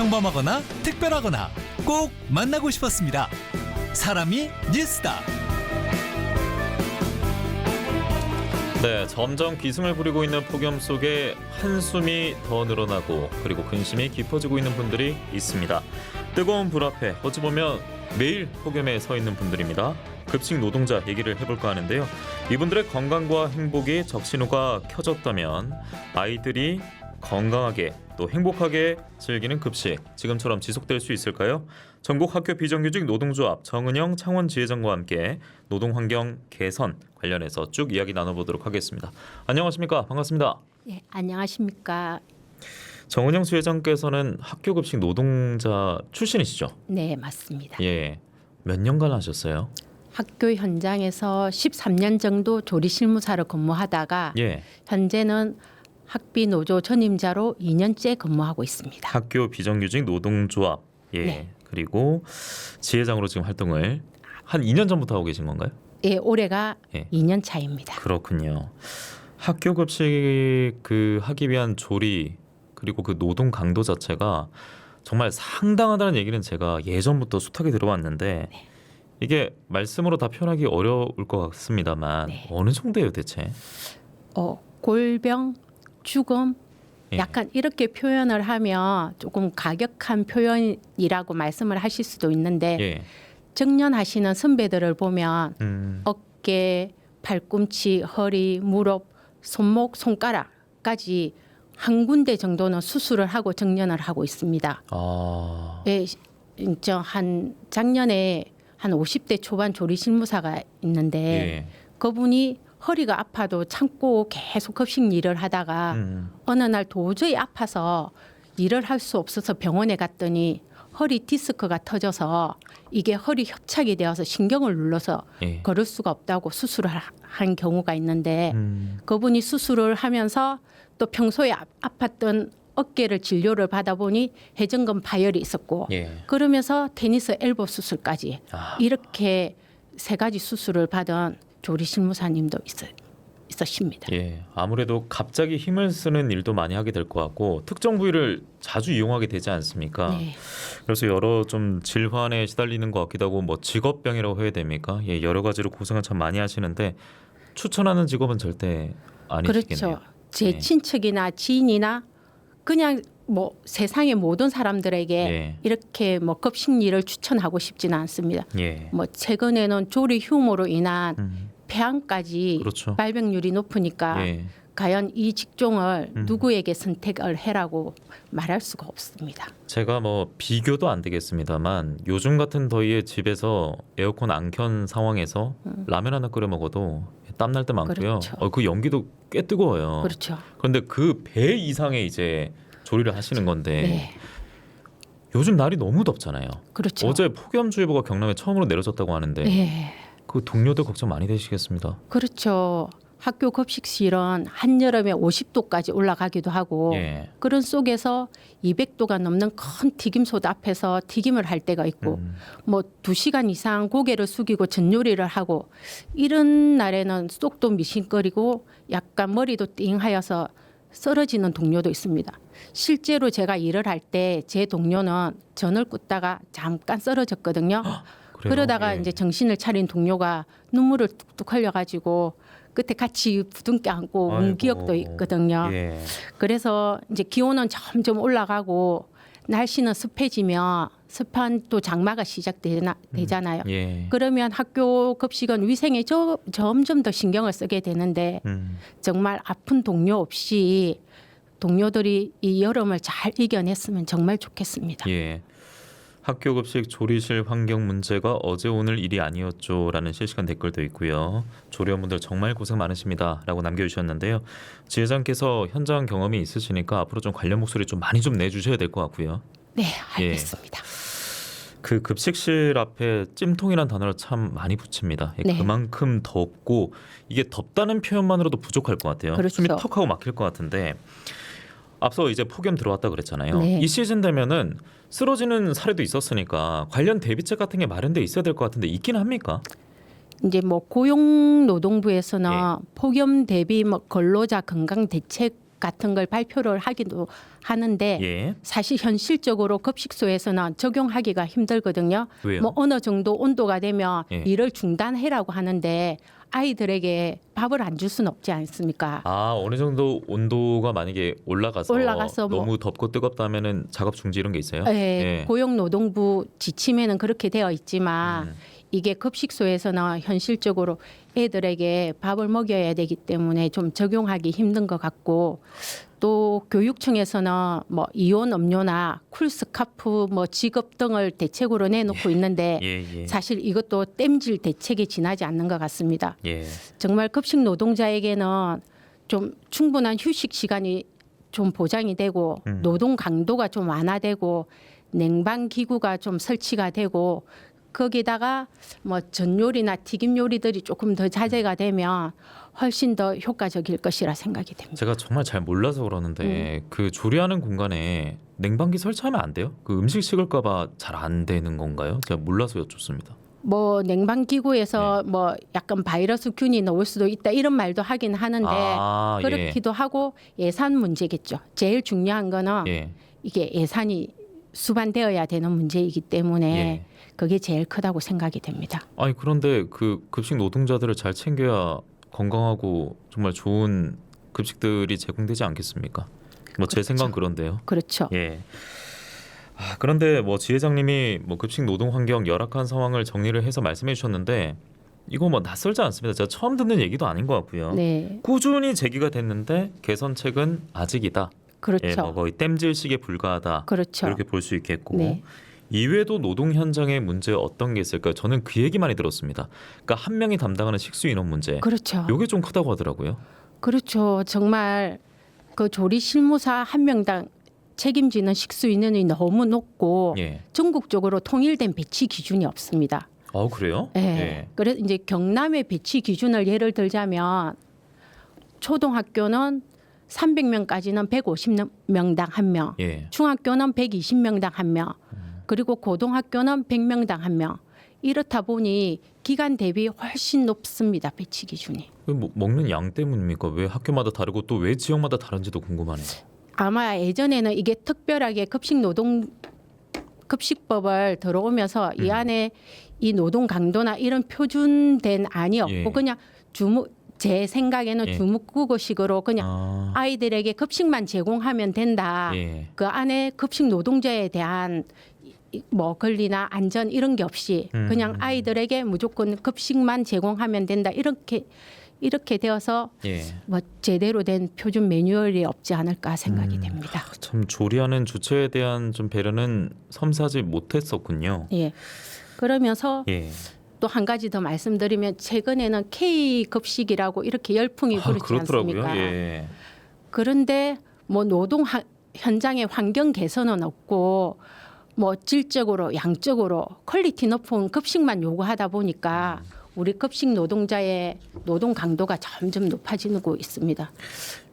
평범하거나 특별하거나 꼭 만나고 싶었습니다. 사람이 뉴스다. 네, 점점 기승을 부리고 있는 폭염 속에 한숨이 더 늘어나고 그리고 근심이 깊어지고 있는 분들이 있습니다. 뜨거운 불 앞에 어찌 보면 매일 폭염에 서 있는 분들입니다. 급식 노동자 얘기를 해볼까 하는데요. 이분들의 건강과 행복이 적신호가 켜졌다면 아이들이 건강하게 또 행복하게 즐기는 급식 지금처럼 지속될 수 있을까요? 전국 학교 비정규직 노동조합 정은영 창원 지회장과 함께 노동환경 개선 관련해서 쭉 이야기 나눠보도록 하겠습니다. 안녕하십니까? 반갑습니다. 예, 안녕하십니까? 정은영 지회장께서는 학교 급식 노동자 출신이시죠? 네, 맞습니다. 예, 몇 년간 하셨어요? 학교 현장에서 13년 정도 조리 실무사로 근무하다가 예, 현재는 학비 노조 전임자로 2년째 근무하고 있습니다. 학교 비정규직 노동조합 예, 네. 그리고 지회장으로 지금 활동을 한 2년 전부터 하고 계신 건가요? 예, 올해가 예. 2년 차입니다. 그렇군요. 학교 급식 그 하기 위한 조리 그리고 그 노동 강도 자체가 정말 상당하다는 얘기는 제가 예전부터 숱하게 들어왔는데 네. 이게 말씀으로 다 표현하기 어려울 것 같습니다만 네. 어느 정도예요 대체? 골병, 죽음, 예. 약간 이렇게 표현을 하면 조금 가격한 표현이라고 말씀을 하실 수도 있는데 예. 정년하시는 선배들을 보면 음, 어깨, 팔꿈치, 허리, 무릎, 손목, 손가락까지 한 군데 정도는 수술을 하고 정년을 하고 있습니다. 아, 예, 한 작년에 한 50대 초반 조리 실무사가 있는데 예. 그분이 허리가 아파도 참고 계속 급식 일을 하다가 어느 날 도저히 아파서 일을 할 수 없어서 병원에 갔더니 허리 디스크가 터져서 이게 허리 협착이 되어서 신경을 눌러서 예. 걸을 수가 없다고 수술을 한 경우가 있는데 그분이 수술을 하면서 또 평소에 아팠던 어깨를 진료를 받아보니 회전근 파열이 있었고 예. 그러면서 테니스 엘보 수술까지 아. 이렇게 세 가지 수술을 받은 조리 실무사님도 있으십니다. 예, 아무래도 갑자기 힘을 쓰는 일도 많이 하게 될 것 같고 특정 부위를 자주 이용하게 되지 않습니까? 네. 그래서 여러 좀 질환에 시달리는 것 같기도 하고 뭐 직업병이라고 해야 됩니까? 예, 여러 가지로 고생을 참 많이 하시는데 추천하는 직업은 절대 아니시겠네요. 그렇죠. 제 네. 친척이나 지인이나 그냥 뭐 세상의 모든 사람들에게 예. 이렇게 뭐 급식 일을 추천하고 싶지는 않습니다. 예, 뭐 최근에는 조리 흉으로 인한 폐암까지 그렇죠. 발병률이 높으니까 예. 과연 이 직종을 누구에게 선택을 해라고 말할 수가 없습니다. 제가 뭐 비교도 안 되겠습니다만 요즘 같은 더위에 집에서 에어컨 안 켠 상황에서 라면 하나 끓여 먹어도 땀 날 때 많고요. 그렇죠. 그 연기도 꽤 뜨거워요. 그렇죠. 그런데 그 배 이상의 이제 조리를 하시는 건데 네. 요즘 날이 너무 덥잖아요. 그렇죠. 어제 폭염주의보가 경남에 처음으로 내려졌다고 하는데 네. 그 동료들 걱정 많이 되시겠습니다. 그렇죠. 학교 급식실은 한여름에 50도까지 올라가기도 하고 예. 그런 속에서 200도가 넘는 큰 튀김솥 앞에서 튀김을 할 때가 있고 뭐 2시간 이상 고개를 숙이고 전요리를 하고 이런 날에는 속도 미싱거리고 약간 머리도 띵하여서 쓰러지는 동료도 있습니다. 실제로 제가 일을 할 때 제 동료는 전을 굽다가 잠깐 쓰러졌거든요. 그래요? 그러다가 예. 이제 정신을 차린 동료가 눈물을 뚝뚝 흘려가지고 그때 같이 부둥켜 안고 운 아이고. 기억도 있거든요. 예. 그래서 이제 기온은 점점 올라가고 날씨는 습해지면 습한 또 장마가 시작되잖아요. 예. 그러면 학교 급식은 위생에 점점 더 신경을 쓰게 되는데 정말 아픈 동료 없이 동료들이 이 여름을 잘 이겨냈으면 정말 좋겠습니다. 예. 학교 급식 조리실 환경 문제가 어제 오늘 일이 아니었죠라는 실시간 댓글도 있고요. 조리원분들 정말 고생 많으십니다라고 남겨주셨는데요. 지회장께서 현장 경험이 있으시니까 앞으로 좀 관련 목소리 좀 많이 좀 내주셔야 될 것 같고요. 네, 알겠습니다. 그 급식실 앞에 찜통이라는 단어를 참 많이 붙입니다. 네. 그만큼 덥고 이게 덥다는 표현만으로도 부족할 것 같아요. 그렇죠. 숨이 턱하고 막힐 것 같은데 앞서 이제 폭염 들어왔다 그랬잖아요. 네. 이 시즌 되면은 쓰러지는 사례도 있었으니까 관련 대비책 같은 게 마련돼 있어야 될 것 같은데 있긴 합니까? 이제 뭐 고용노동부에서는 예. 폭염 대비 뭐 근로자 건강 대책 같은 걸 발표를 하기도 하는데 예. 사실 현실적으로 급식소에서는 적용하기가 힘들거든요. 왜요? 뭐 어느 정도 온도가 되면 예. 일을 중단해라고 하는데 아이들에게 밥을 안 줄 수는 없지 않습니까? 어느 정도 온도가 만약에 올라가서 뭐- 너무 덥고 뜨겁다면은 작업 중지 이런 게 있어요? 예, 고용노동부 지침에는 그렇게 되어 있지만 이게 급식소에서는 현실적으로 애들에게 밥을 먹여야 되기 때문에 좀 적용하기 힘든 것 같고 또 교육청에서는 뭐 이온 음료나 쿨스카프 뭐 지급 등을 대책으로 내놓고 있는데 예. 사실 이것도 땜질 대책에 지나지 않는 것 같습니다. 예. 정말 급식 노동자에게는 좀 충분한 휴식 시간이 좀 보장이 되고 노동 강도가 좀 완화되고 냉방 기구가 좀 설치가 되고 거기다가 뭐 전 요리나 튀김 요리들이 조금 더 자제가 되면 훨씬 더 효과적일 것이라 생각이 됩니다. 제가 정말 잘 몰라서 그러는데 그 조리하는 공간에 냉방기 설치하면 안 돼요? 그 음식 식을까 봐 잘 안 되는 건가요? 제가 몰라서 여쭙습니다. 뭐 냉방 기구에서 뭐 약간 바이러스 균이 나올 수도 있다 이런 말도 하긴 하는데 예. 그렇기도 하고 예산 문제겠죠. 제일 중요한 거는 예. 이게 예산이 수반되어야 되는 문제이기 때문에 예. 그게 제일 크다고 생각이 됩니다. 아니 그런데 그 급식 노동자들을 잘 챙겨야 건강하고 정말 좋은 급식들이 제공되지 않겠습니까? 뭐 제 그렇죠. 생각은 그런데요. 그렇죠. 예. 그런데 뭐 지회장님이 뭐 급식 노동 환경 열악한 상황을 정리를 해서 말씀해 주셨는데 이거 뭐 낯설지 않습니다. 제가 처음 듣는 얘기도 아닌 것 같고요. 네, 꾸준히 제기가 됐는데 개선책은 아직이다. 그렇죠. 예, 뭐 거의 땜질식에 불과하다. 그렇죠. 이렇게 볼 수 있겠고 네. 이외에도 노동 현장의 문제 어떤 게 있을까요? 저는 그 얘기 많이 들었습니다. 그러니까 한 명이 담당하는 식수 인원 문제. 그렇죠. 요게 좀 크다고 하더라고요. 그렇죠. 정말 그 조리 실무사 한 명당 책임지는 식수 인원이 너무 높고 예. 전국적으로 통일된 배치 기준이 없습니다. 그래요? 예. 그래서 이제 경남의 배치 기준을 예를 들자면 초등학교는 300명까지는 150명당 한 명, 예. 중학교는 120명당 한 명, 그리고 고등학교는 100명당 한 명. 이렇다 보니 기간 대비 훨씬 높습니다. 배치 기준이. 뭐 먹는 양 때문입니까? 왜 학교마다 다르고 또 왜 지역마다 다른지도 궁금하네요. 아마 예전에는 이게 특별하게 급식법을 들어오면서 이 안에 이 노동 강도나 이런 표준된 안이 없고 예. 그냥 제 생각에는 예. 주무국어식으로 그냥 아이들에게 급식만 제공하면 된다. 예. 그 안에 급식 노동자에 대한 뭐 권리나 안전 이런 게 없이 그냥 아이들에게 무조건 급식만 제공하면 된다. 이렇게 되어서 예. 뭐 제대로 된 표준 매뉴얼이 없지 않을까 생각이 됩니다. 참 조리하는 주체에 대한 좀 배려는 섬세하지 못했었군요. 예. 그러면서 예. 또 한 가지 더 말씀드리면 최근에는 K 급식이라고 이렇게 열풍이 부르지 그렇더라고요. 않습니까? 예. 그런데 뭐 노동 현장의 환경 개선은 없고 뭐 질적으로 양적으로 퀄리티 높은 급식만 요구하다 보니까 우리 급식 노동자의 노동 강도가 점점 높아지고 있습니다.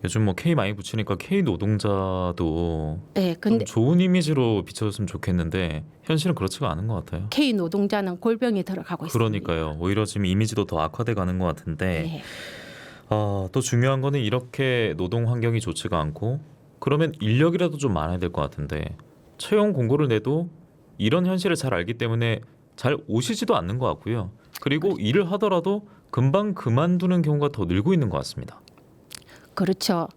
요즘 뭐 K 많이 붙이니까 K 노동자도 네, 좀 근데 좋은 이미지로 비춰줬으면 좋겠는데 현실은 그렇지가 않은 것 같아요. K 노동자는 골병이 들어가고 있습니다. 그러니까요. 오히려 지금 이미지도 더 악화돼 가는 것 같은데 네. 또 중요한 거는 이렇게 노동 환경이 좋지가 않고 그러면 인력이라도 좀 많아야 될 것 같은데 채용 공고를 내도 이런 현실을 잘 알기 때문에 잘 오시지도 않는 것 같고요. 그리고 일을 하더라도 금방 그만두는 경우가 더 늘고 있는 것 같습니다. 그렇죠.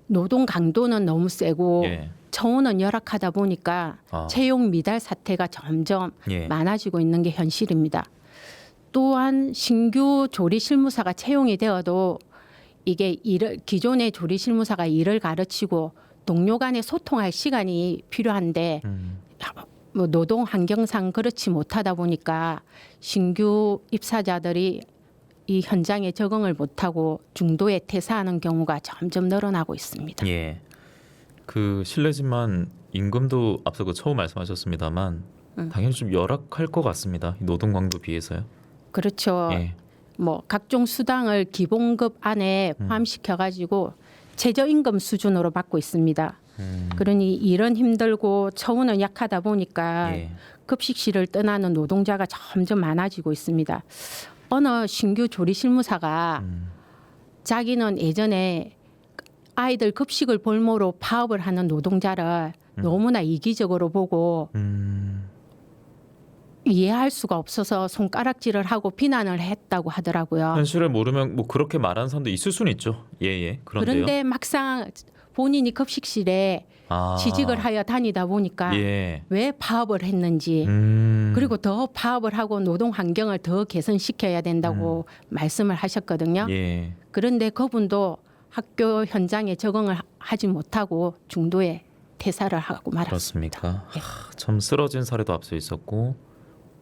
노동 강도는 너무 세고 예. 처우는 열악하다 보니까 채용 미달 사태가 점점 예. 많아지고 있는 게 현실입니다. 또한 신규 조리 실무사가 채용이 되어도 이게 기존의 조리 실무사가 일을 가르치고 동료 간에 소통할 시간이 필요한데 뭐 노동 환경상 그렇지 못하다 보니까 신규 입사자들이 이 현장에 적응을 못하고 중도에 퇴사하는 경우가 점점 늘어나고 있습니다. 예. 그 실례지만 임금도 앞서 처음 말씀하셨습니다만 당연히 좀 열악할 것 같습니다. 노동 강도 비해서요. 그렇죠. 예. 뭐 각종 수당을 기본급 안에 포함시켜 가지고 최저임금 수준으로 받고 있습니다. 그러니 일은 힘들고 처우는 약하다 보니까 예. 급식실을 떠나는 노동자가 점점 많아지고 있습니다. 어느 신규 조리 실무사가 자기는 예전에 아이들 급식을 볼모로 파업을 하는 노동자를 너무나 이기적으로 보고 이해할 수가 없어서 손가락질을 하고 비난을 했다고 하더라고요. 현실을 모르면 뭐 그렇게 말하는 사람도 있을 수는 있죠. 예. 그런데요. 그런데 막상 본인이 급식실에 취직을 하여 다니다 보니까 예. 왜 파업을 했는지 그리고 더 파업을 하고 노동 환경을 더 개선시켜야 된다고 말씀을 하셨거든요. 예. 그런데 그분도 학교 현장에 적응을 하지 못하고 중도에 퇴사를 하고 말았습니다. 그렇습니까? 예. 참 쓰러진 사례도 앞서 있었고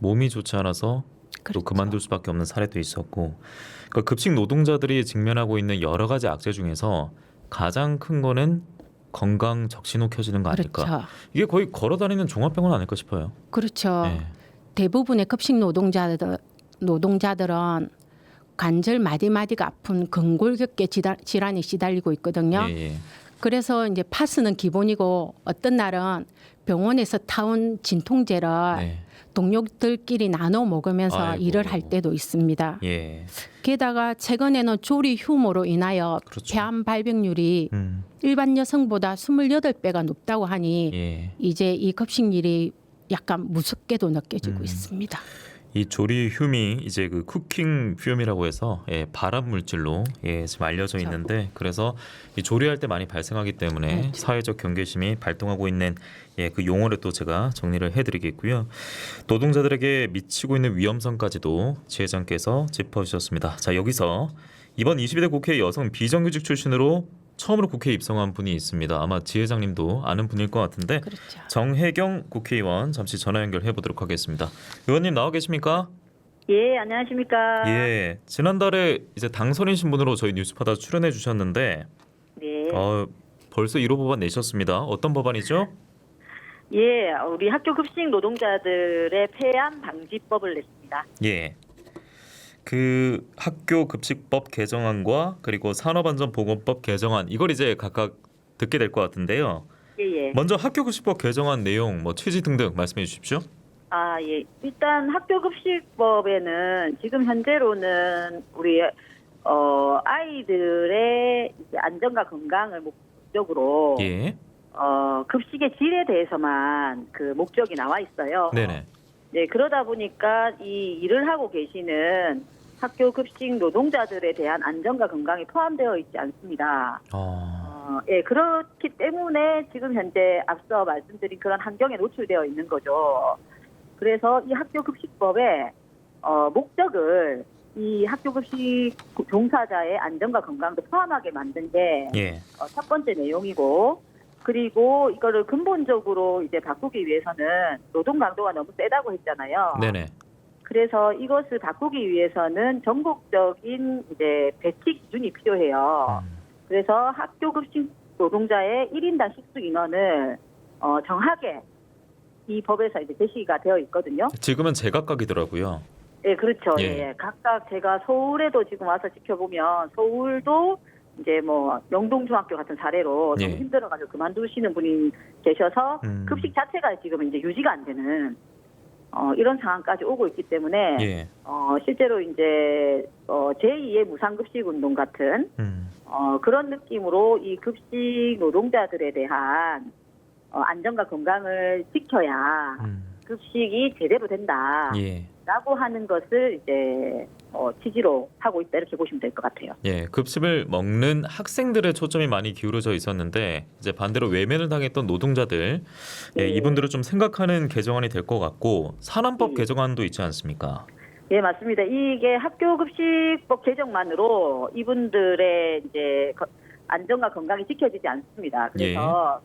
몸이 좋지 않아서 그렇죠. 또 그만둘 수밖에 없는 사례도 있었고 그러니까 급식 노동자들이 직면하고 있는 여러 가지 악재 중에서 가장 큰 거는 건강 적신호 켜지는 거 아닐까? 그렇죠. 이게 거의 걸어다니는 종합병원 아닐까 싶어요. 그렇죠. 예. 대부분의 급식 노동자들은 관절 마디마디가 아픈 근골격계 질환에 시달리고 있거든요. 예. 그래서 이제 파스는 기본이고 어떤 날은 병원에서 타온 진통제를 네. 동료들끼리 나눠 먹으면서 아이고. 일을 할 때도 있습니다. 예. 게다가 최근에는 조리 휴무로 인하여 그렇죠. 폐암 발병률이 음. 일반 여성보다 28배가 높다고 하니 예. 이제 이 급식일이 약간 무섭게도 느껴지고 있습니다. 이 조리 흉이 이제 그 쿠킹 퓨움이라고 해서 발암 물질로 지금 알려져 그렇죠. 있는데 그래서 이 조리할 때 많이 발생하기 때문에 그렇죠. 사회적 경계심이 발동하고 있는 그 용어를 또 제가 정리를 해드리겠고요. 노동자들에게 미치고 있는 위험성까지도 지회장께서 짚어주셨습니다. 자, 여기서 이번 22대 국회 여성 비정규직 출신으로 처음으로 국회에 입성한 분이 있습니다. 아마 지회장님도 아는 분일 것 같은데 그렇죠. 정혜경 국회의원 잠시 전화 연결해 보도록 하겠습니다. 의원님 나와 계십니까? 예, 안녕하십니까. 예, 지난달에 이제 당선인 신분으로 저희 뉴스파다 출연해 주셨는데 네. 벌써 1호 법안 내셨습니다. 어떤 법안이죠? 예, 우리 학교 급식 노동자들의 폐암 방지법을 냈습니다. 예. 그 학교 급식법 개정안과 그리고 산업안전보건법 개정안 이걸 이제 각각 듣게 될 것 같은데요. 예, 예. 먼저 학교 급식법 개정안 내용, 뭐 취지 등등 말씀해 주십시오. 예. 일단 학교 급식법에는 지금 현재로는 우리 아이들의 이제 안전과 건강을 목적으로 예. 급식의 질에 대해서만 그 목적이 나와 있어요. 네네. 네, 그러다 보니까 이 일을 하고 계시는 학교 급식 노동자들에 대한 안전과 건강이 포함되어 있지 않습니다. 예, 그렇기 때문에 지금 현재 앞서 말씀드린 그런 환경에 노출되어 있는 거죠. 그래서 이 학교 급식법의 목적을 이 학교 급식 종사자의 안전과 건강도 포함하게 만든 게 첫 번째 내용이고, 그리고 이거를 근본적으로 이제 바꾸기 위해서는 노동 강도가 너무 세다고 했잖아요. 네네. 그래서 이것을 바꾸기 위해서는 전국적인 이제 배치 기준이 필요해요. 그래서 학교 급식 노동자의 1인당 식수 인원을 정하게 이 법에서 이제 제시가 되어 있거든요. 지금은 제각각이더라고요. 네, 그렇죠. 예. 예. 각각 제가 서울에도 지금 와서 지켜보면 서울도 이제 뭐 영동중학교 같은 사례로 너무 예. 힘들어가지고 그만두시는 분이 계셔서 음. 급식 자체가 지금 이제 유지가 안 되는 이런 상황까지 오고 있기 때문에 예. 실제로 이제 제2의 무상급식 운동 같은 그런 느낌으로 이 급식 노동자들에 대한 안전과 건강을 지켜야 급식이 제대로 된다라고 예. 하는 것을 이제 취지로 하고 있다 이렇게 보시면 될 것 같아요. 예, 급식을 먹는 학생들의 초점이 많이 기울어져 있었는데 이제 반대로 외면을 당했던 노동자들 이분들을 좀 생각하는 개정안이 될 것 같고 산안법 개정안도 있지 않습니까? 예, 맞습니다. 이게 학교 급식법 개정만으로 이분들의 이제 안전과 건강이 지켜지지 않습니다. 그래서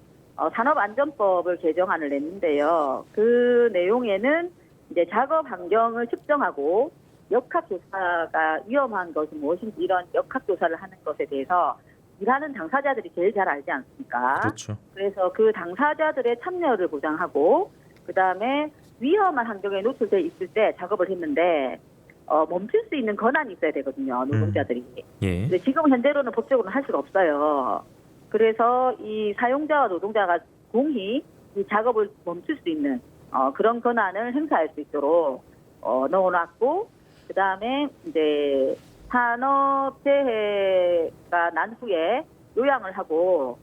산업안전법을 개정안을 냈는데요. 그 내용에는 이제 작업 환경을 측정하고 역학조사가 위험한 것이 무엇인지 이런 역학조사를 하는 것에 대해서 일하는 당사자들이 제일 잘 알지 않습니까? 그렇죠. 그래서 그 당사자들의 참여를 보장하고 그다음에 위험한 환경에 노출돼 있을 때 작업을 했는데 멈출 수 있는 권한이 있어야 되거든요. 노동자들이. 예. 근데 지금 현재로는 법적으로는 할 수가 없어요. 그래서 이 사용자와 노동자가 공히 이 작업을 멈출 수 있는 그런 권한을 행사할 수 있도록 넣어놨고, 그 다음에 이제 산업재해가 난 후에 요양을 하고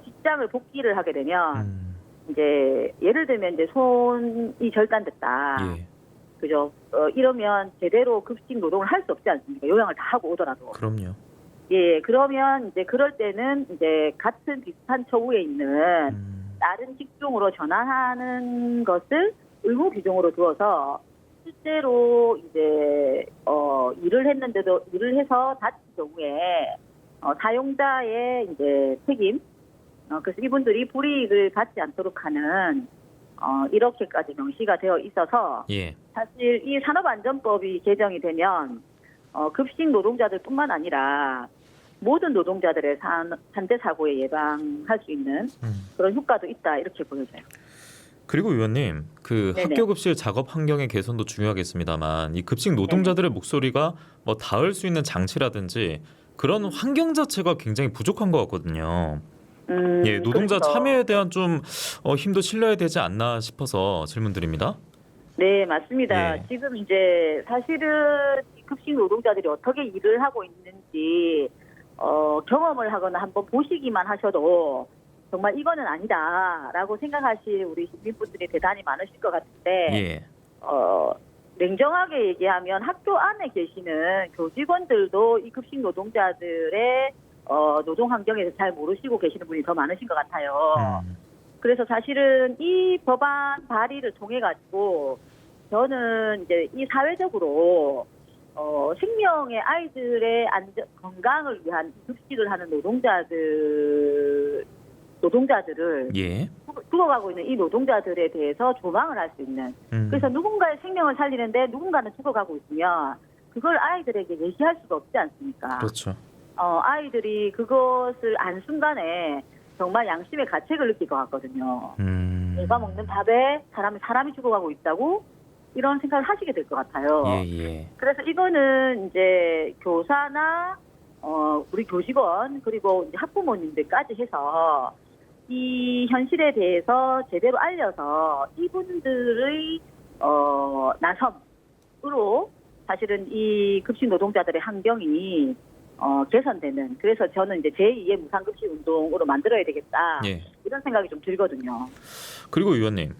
직장을 복귀를 하게 되면 이제 예를 들면 이제 손이 절단됐다. 예. 그죠? 이러면 제대로 급식 노동을 할 수 없지 않습니까? 요양을 다 하고 오더라도. 그럼요. 예, 그러면 이제 그럴 때는 이제 같은 비슷한 처우에 있는 다른 직종으로 전환하는 것을 의무 규정으로 두어서 실제로 이제 일을 했는데도 일을 해서 다친 경우에 사용자의 이제 책임, 그래서 이분들이 불이익을 받지 않도록 하는 이렇게까지 명시가 되어 있어서 예. 사실 이 산업안전법이 개정이 되면 급식 노동자들뿐만 아니라 모든 노동자들의 산재 사고에 예방할 수 있는 그런 효과도 있다 이렇게 보여져요. 그리고 의원님, 그 네네. 학교 급식 작업 환경의 개선도 중요하겠습니다만 이 급식 노동자들의 목소리가 뭐 닿을 수 있는 장치라든지 그런 환경 자체가 굉장히 부족한 것 같거든요. 예, 노동자 그렇죠. 참여에 대한 좀 힘도 실려야 되지 않나 싶어서 질문드립니다. 네, 맞습니다. 예. 지금 이제 사실은 이 급식 노동자들이 어떻게 일을 하고 있는지 경험을 하거나 한번 보시기만 하셔도 정말 이거는 아니다라고 생각하실 우리 시민분들이 대단히 많으실 것 같은데 예. 냉정하게 얘기하면 학교 안에 계시는 교직원들도 이 급식 노동자들의 노동 환경에 대해서 잘 모르시고 계시는 분이 더 많으신 것 같아요. 그래서 사실은 이 법안 발의를 통해 가지고 저는 이제 이 사회적으로 생명의 아이들의 건강을 위한 급식을 하는 노동자들을 예. 죽어가고 있는 이 노동자들에 대해서 조망을 할 수 있는 그래서 누군가의 생명을 살리는데 누군가는 죽어가고 있으면 그걸 아이들에게 예시할 수가 없지 않습니까? 그렇죠. 아이들이 그것을 안 순간에 정말 양심의 가책을 느낄 것 같거든요. 내가 먹는 밥에 사람이 죽어가고 있다고 이런 생각을 하시게 될 것 같아요. 예. 그래서 이거는 이제 교사나 우리 교직원 그리고 이제 학부모님들까지 해서 이 현실에 대해서 제대로 알려서 이분들의 나섬으로 사실은 이 급식 노동자들의 환경이 개선되는 그래서 저는 이제 제2의 무상급식 운동으로 만들어야 되겠다 예. 이런 생각이 좀 들거든요. 그리고 의원님,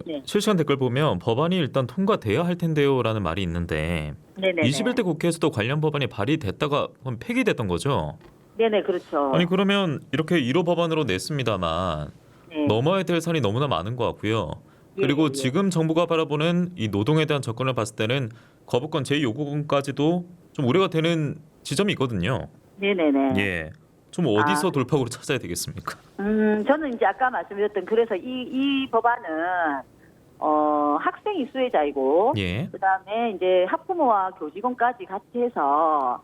네. 실시간 댓글 보면 법안이 일단 통과돼야 할 텐데요라는 말이 있는데 네네네. 21대 국회에서도 관련 법안이 발의됐다가 폐기됐던 거죠. 네네 그렇죠. 아니 그러면 이렇게 1호 법안으로 냈습니다만 네. 넘어야 될 산이 너무나 많은 것 같고요. 그리고 예. 지금 정부가 바라보는 이 노동에 대한 접근을 봤을 때는 거부권 제2요구권까지도 좀 우려가 되는 지점이 있거든요. 네네네. 예, 좀 어디서 돌파구를 찾아야 되겠습니까? 저는 이제 아까 말씀드렸던 그래서 이 법안은 학생이 수혜자이고 예, 그다음에 이제 학부모와 교직원까지 같이 해서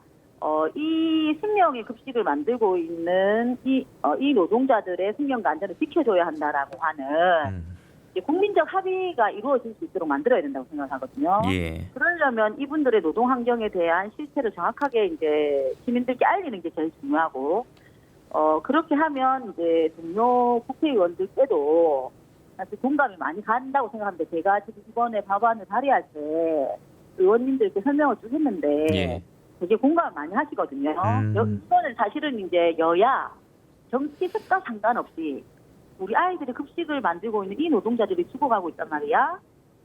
이 생명의 급식을 만들고 있는 이 노동자들의 생명과 안전을 지켜줘야 한다라고 하는 이제 국민적 합의가 이루어질 수 있도록 만들어야 된다고 생각하거든요. 예, 그러려면 이분들의 노동 환경에 대한 실체를 정확하게 이제 시민들께 알리는 게 제일 중요하고 그렇게 하면 이제 동료 국회의원들께도 사실 공감이 많이 간다고 생각합니다. 제가 지금 이번에 법안을 발의할 때 의원님들께 설명을 쭉 했는데 예. 되게 공감을 많이 하시거든요. 이거는 사실은 이제 여야 정치색과 상관없이 우리 아이들의 급식을 만들고 있는 이 노동자들이 죽어가고 있단 말이야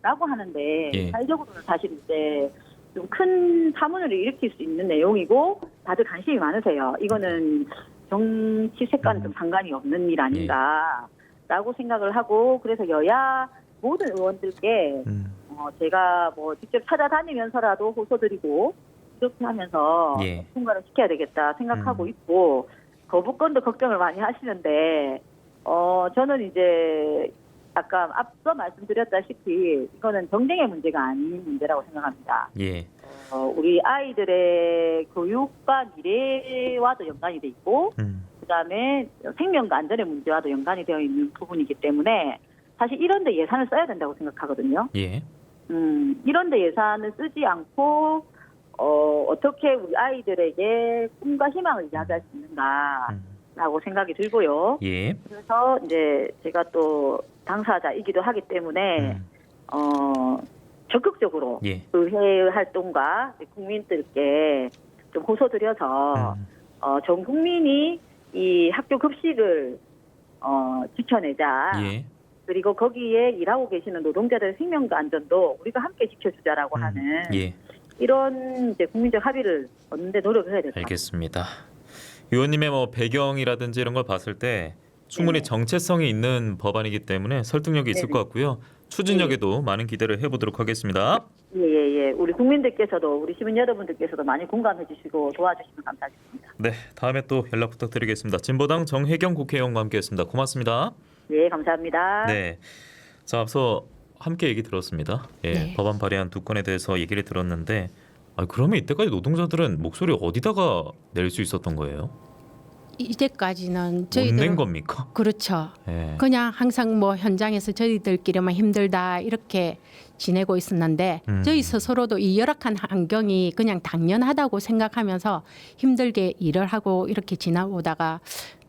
라고 하는데 예. 사회적으로는 사실 이제 좀 큰 파문을 일으킬 수 있는 내용이고 다들 관심이 많으세요. 이거는 정치색과는 좀 상관이 없는 일 아닌가 라고 생각을 하고 그래서 여야 모든 의원들께 제가 뭐 직접 찾아다니면서라도 호소드리고 이렇게 하면서 예. 통과를 시켜야 되겠다 생각하고 있고 거부권도 걱정을 많이 하시는데 저는 이제 아까 앞서 말씀드렸다시피 이거는 정쟁의 문제가 아닌 문제라고 생각합니다. 예. 우리 아이들의 교육과 미래와도 연관이 돼 있고 그다음에 생명과 안전의 문제와도 연관이 되어 있는 부분이기 때문에 사실 이런 데 예산을 써야 된다고 생각하거든요. 예. 이런 데 예산을 쓰지 않고 어떻게 우리 아이들에게 꿈과 희망을 이야기할 수 있는가라고 생각이 들고요. 예. 그래서 이제 제가 또 당사자이기도 하기 때문에 적극적으로 예. 의회 활동과 국민들께 좀 호소드려서 전 국민이 이 학교 급식을 지켜내자. 예. 그리고 거기에 일하고 계시는 노동자들의 생명과 안전도 우리가 함께 지켜주자라고 하는 예. 이런 이제 국민적 합의를 얻는 데 노력을 해야 될 것 같습니다. 알겠습니다. 의원님의 뭐 배경이라든지 이런 걸 봤을 때 충분히 네네. 정체성이 있는 법안이기 때문에 설득력이 있을 네네. 것 같고요. 추진력에도 많은 기대를 해보도록 하겠습니다. 예. 우리 국민들께서도 우리 시민 여러분들께서도 많이 공감해 주시고 도와주시면 감사하겠습니다. 네, 다음에 또 연락 부탁드리겠습니다. 진보당 정혜경 국회의원과 함께했습니다. 고맙습니다. 네, 감사합니다. 네, 자 앞서 함께 얘기 들었습니다. 예, 네. 법안 발의한 두 건에 대해서 얘기를 들었는데, 그러면 이때까지 노동자들은 목소리 어디다가 낼 수 있었던 거예요? 이제까지는 못 낸 저희들 겁니까? 그렇죠. 예. 그냥 항상 뭐 현장에서 저희들끼리만 힘들다 이렇게 지내고 있었는데 저희 스스로도 이 열악한 환경이 그냥 당연하다고 생각하면서 힘들게 일을 하고 이렇게 지나오다가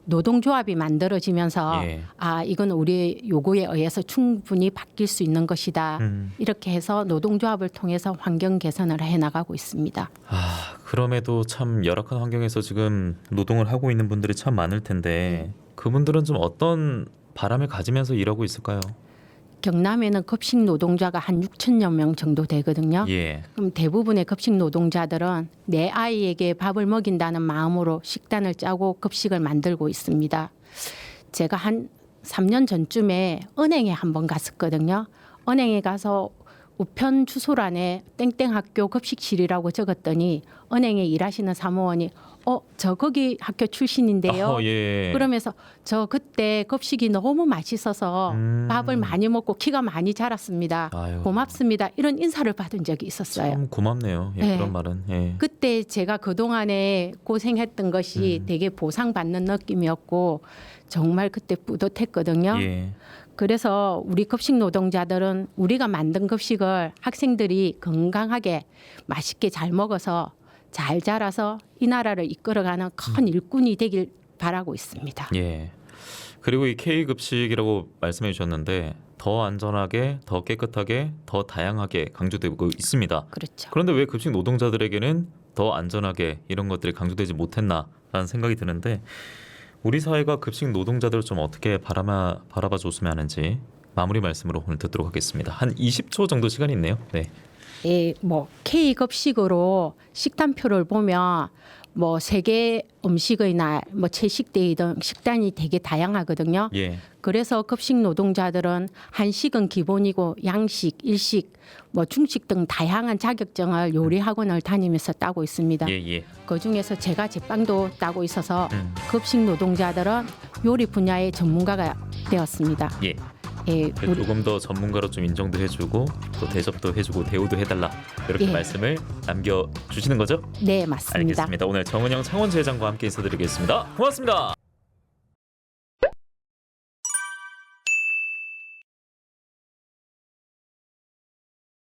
노동조합이 만들어지면서 예. 이건 우리의 요구에 의해서 충분히 바뀔 수 있는 것이다. 이렇게 해서 노동조합을 통해서 환경 개선을 해나가고 있습니다. 그럼에도 참 열악한 환경에서 지금 노동을 하고 있는 분들이 참 많을 텐데 그분들은 좀 어떤 바람을 가지면서 일하고 있을까요? 경남에는 급식 노동자가 한 6천여 명 정도 되거든요. 예. 그럼 대부분의 급식 노동자들은 내 아이에게 밥을 먹인다는 마음으로 식단을 짜고 급식을 만들고 있습니다. 제가 한 3년 전쯤에 은행에 한번 갔었거든요. 은행에 가서 우편 주소란에 땡땡학교 급식실이라고 적었더니 은행에 일하시는 사무원이 저 거기 학교 출신인데요. 예. 그러면서 저 그때 급식이 너무 맛있어서 밥을 많이 먹고 키가 많이 자랐습니다. 아유. 고맙습니다. 이런 인사를 받은 적이 있었어요. 참 고맙네요. 예, 네. 그런 말은. 예. 그때 제가 그동안에 고생했던 것이 되게 보상받는 느낌이었고 정말 그때 뿌듯했거든요. 예. 그래서 우리 급식 노동자들은 우리가 만든 급식을 학생들이 건강하게 맛있게 잘 먹어서 잘 자라서 이 나라를 이끌어가는 큰 일꾼이 되길 바라고 있습니다. 예. 그리고 이 K급식이라고 말씀해 주셨는데 더 안전하게, 더 깨끗하게, 더 다양하게 강조되고 있습니다. 그렇죠. 그런데 왜 급식 노동자들에게는 더 안전하게 이런 것들이 강조되지 못했나라는 생각이 드는데 우리 사회가 급식 노동자들을 좀 어떻게 바라봐 줬으면 하는지 마무리 말씀으로 오늘 듣도록 하겠습니다. 한 20초 정도 시간이 있네요. 네. 뭐 K 급식으로 식단표를 보면 뭐 세계 음식의 날, 뭐 채식데이 등 식단이 되게 다양하거든요. 예. 그래서 급식 노동자들은 한식은 기본이고 양식, 일식, 뭐 중식 등 다양한 자격증을 요리 학원을 다니면서 따고 있습니다. 예. 그 중에서 제가 제빵도 따고 있어서 급식 노동자들은 요리 분야의 전문가가 되었습니다. 예. 예, 우리 조금 더 전문가로 좀 인정도 해주고 또 대접도 해주고 대우도 해달라 이렇게 예. 말씀을 남겨주시는 거죠? 네 맞습니다. 알겠습니다. 오늘 정은영 창원지회장과 함께 인사드리겠습니다. 고맙습니다.